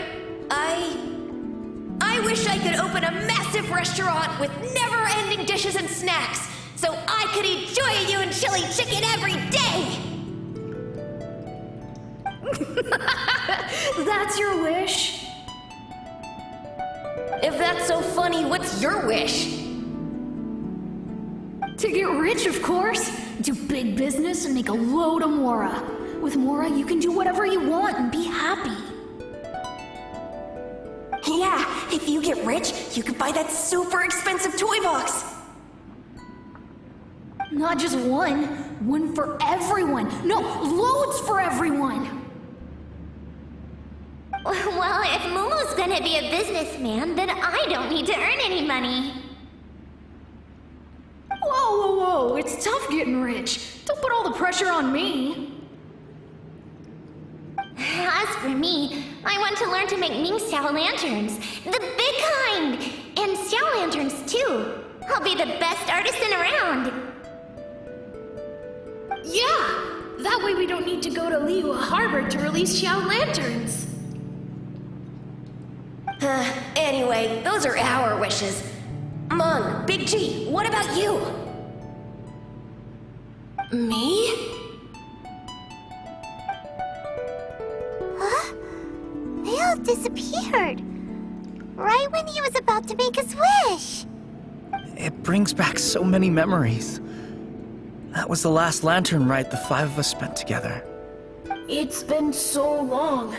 I wish I could open a massive restaurant with never-ending dishes and snacks, so I could eat Joy and chili chicken every day! That's your wish? If that's so funny, what's your wish? To get rich, of course. Do big business and make a load of Mora. With Mora, you can do whatever you want and be happy. Yeah, if you get rich, you could buy that super expensive toy box. Not just one. One for everyone. No, loads for everyone. Well, if Momo's gonna be a businessman, then I don't need to earn any money. Whoa. It's tough getting rich. Don't put all the pressure on me. As for me, I want to learn to make Ming Xiao lanterns. The big kind! And Xiao lanterns, too. I'll be the best artisan around. Yeah! That way we don't need to go to Liyue Harbor to release Xiao lanterns. Anyway, those are our wishes. Mung, Big G, what about you? Me? Huh? They all disappeared. Right when he was about to make his wish. It brings back so many memories. That was the last lantern rite the five of us spent together. It's been so long.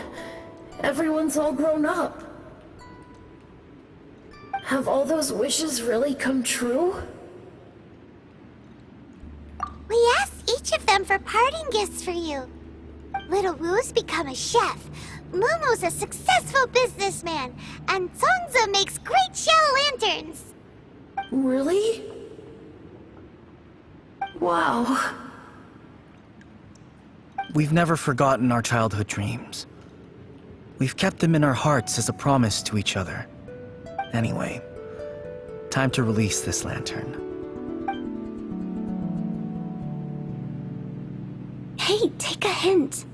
Everyone's all grown up. Have all those wishes really come true? We asked each of them for parting gifts for you. Little Wu's become a chef, Momo's a successful businessman, and Zongza makes great shell lanterns. Really? Wow. We've never forgotten our childhood dreams. We've kept them in our hearts as a promise to each other. Anyway, time to release this lantern. Hey, take a hint.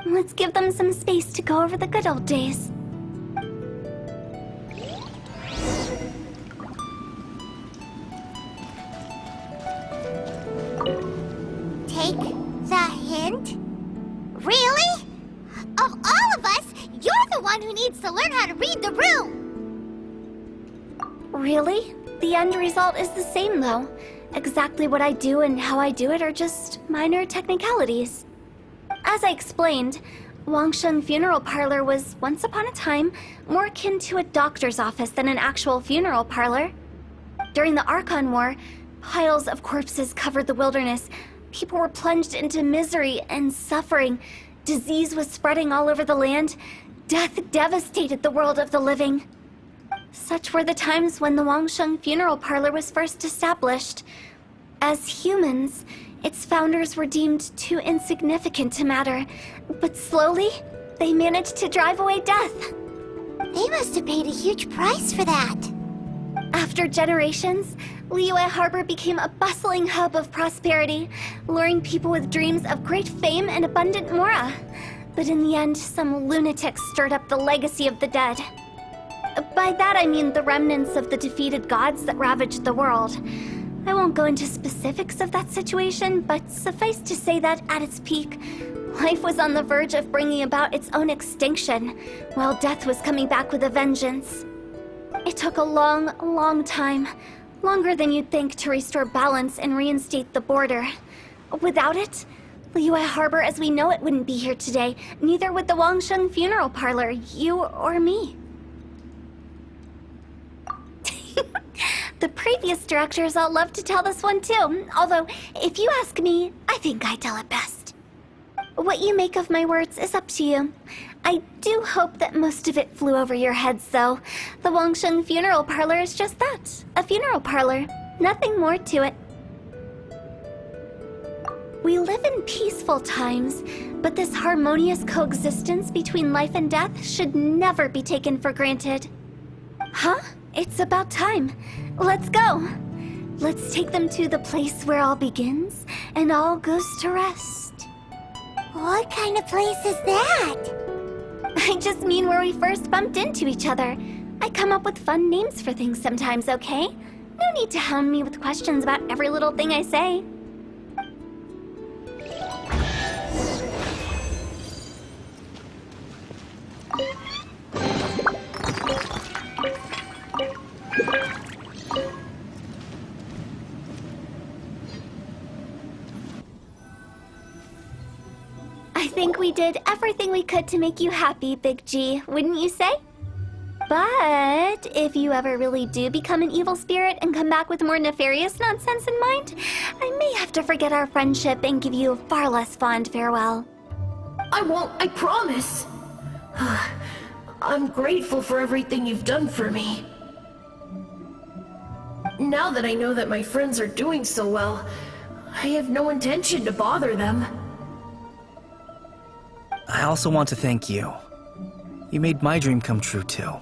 Let's give them some space to go over the good old days. Take the hint? Really? Of all of us, you're the one who needs to learn how to read the room! Really? The end result is the same, though. Exactly what I do and how I do it are just minor technicalities. As I explained, Wangshen Funeral Parlor was once upon a time more akin to a doctor's office than an actual funeral parlor. During the Archon War, piles of corpses covered the wilderness. People were plunged into misery and suffering. Disease was spreading all over the land. Death devastated the world of the living. Such were the times when the Wangshen Funeral Parlor was first established. As humans, its founders were deemed too insignificant to matter, but slowly, they managed to drive away death. They must have paid a huge price for that. After generations, Liyue Harbor became a bustling hub of prosperity, luring people with dreams of great fame and abundant mora. But in the end, some lunatics stirred up the legacy of the dead. By that I mean the remnants of the defeated gods that ravaged the world. I won't go into specifics of that situation, but suffice to say that at its peak, life was on the verge of bringing about its own extinction, while death was coming back with a vengeance. It took a long, long time, longer than you'd think, to restore balance and reinstate the border. Without it, Liyue Harbor as we know it wouldn't be here today, neither would the Wangsheng Funeral Parlor, you or me. The previous directors all love to tell this one too, although, if you ask me, I think I tell it best. What you make of my words is up to you. I do hope that most of it flew over your heads, though. The Wangsheng Funeral Parlor is just that, a funeral parlor. Nothing more to it. We live in peaceful times, but this harmonious coexistence between life and death should never be taken for granted. Huh? It's about time. Let's go. Let's take them to the place where all begins and all goes to rest. What kind of place is that? I just mean where we first bumped into each other. I come up with fun names for things sometimes, okay? No need to hound me with questions about every little thing I say. I think we did everything we could to make you happy, Big G, wouldn't you say? But if you ever really do become an evil spirit and come back with more nefarious nonsense in mind, I may have to forget our friendship and give you a far less fond farewell. I won't, I promise. I'm grateful for everything you've done for me. Now that I know that my friends are doing so well, I have no intention to bother them. I also want to thank you. You made my dream come true, too.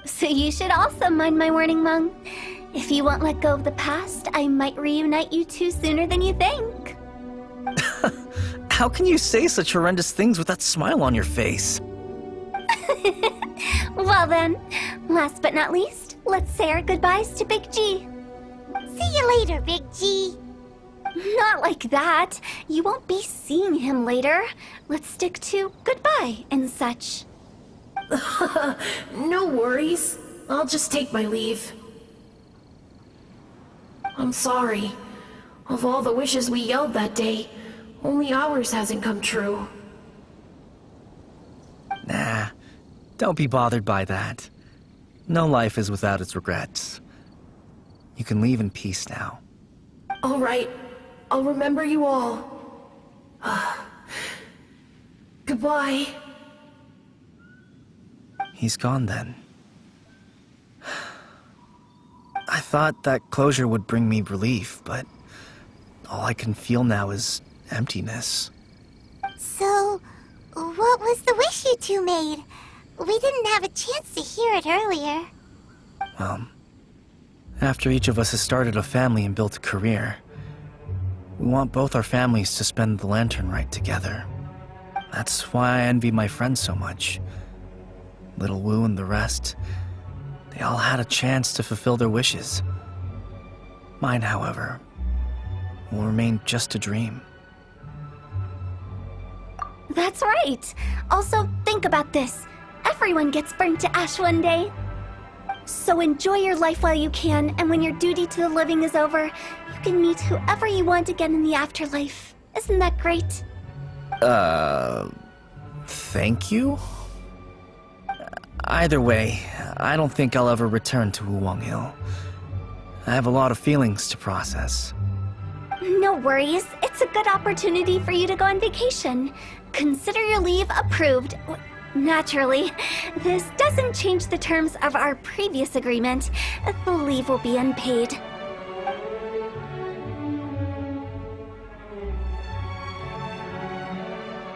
So you should also mind my warning, Mung. If you won't let go of the past, I might reunite you two sooner than you think. How can you say such horrendous things with that smile on your face? Well then, last but not least, let's say our goodbyes to Big G. See you later, Big G. Not like that. You won't be seeing him later. Let's stick to goodbye and such. No worries. I'll just take my leave. I'm sorry. Of all the wishes we yelled that day, only ours hasn't come true. Nah, don't be bothered by that. No life is without its regrets. You can leave in peace now. All right. I'll remember you all. Goodbye. He's gone then. I thought that closure would bring me relief, but all I can feel now is emptiness. So, what was the wish you two made? We didn't have a chance to hear it earlier. Well, after each of us has started a family and built a career, we want both our families to spend the lantern rite together. That's why I envy my friends so much. Little Wu and the rest, they all had a chance to fulfill their wishes. Mine, however, will remain just a dream. That's right. Also, think about this. Everyone gets burnt to ash one day. So enjoy your life while you can, and when your duty to the living is over, you can meet whoever you want again in the afterlife. Isn't that great? Thank you? Either way, I don't think I'll ever return to Wuwang Hill. I have a lot of feelings to process. No worries. It's a good opportunity for you to go on vacation. Consider your leave approved. Naturally, this doesn't change the terms of our previous agreement. The leave will be unpaid.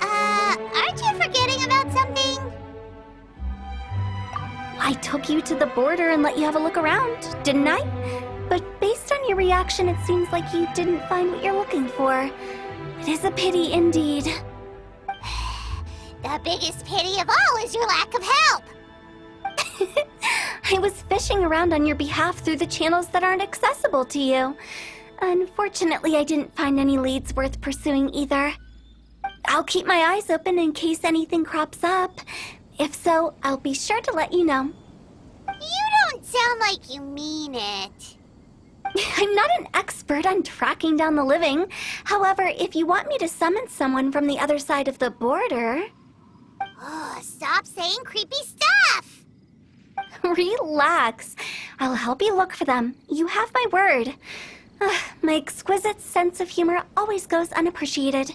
Aren't you forgetting about something? I took you to the border and let you have a look around, didn't I? But based on your reaction, it seems like you didn't find what you're looking for. It is a pity indeed. The biggest pity of all is your lack of help. I was fishing around on your behalf through the channels that aren't accessible to you. Unfortunately, I didn't find any leads worth pursuing either. I'll keep my eyes open in case anything crops up. If so, I'll be sure to let you know. You don't sound like you mean it. I'm not an expert on tracking down the living. However, if you want me to summon someone from the other side of the border... Oh, stop saying creepy stuff! Relax. I'll help you look for them. You have my word. My exquisite sense of humor always goes unappreciated.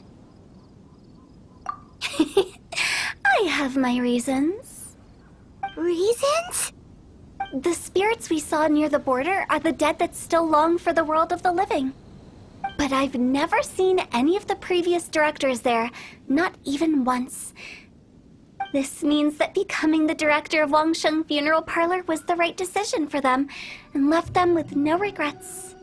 I have my reasons. Reasons? The spirits we saw near the border are the dead that still long for the world of the living. But I've never seen any of the previous directors there, not even once. This means that becoming the director of Wangsheng Funeral Parlor was the right decision for them, and left them with no regrets.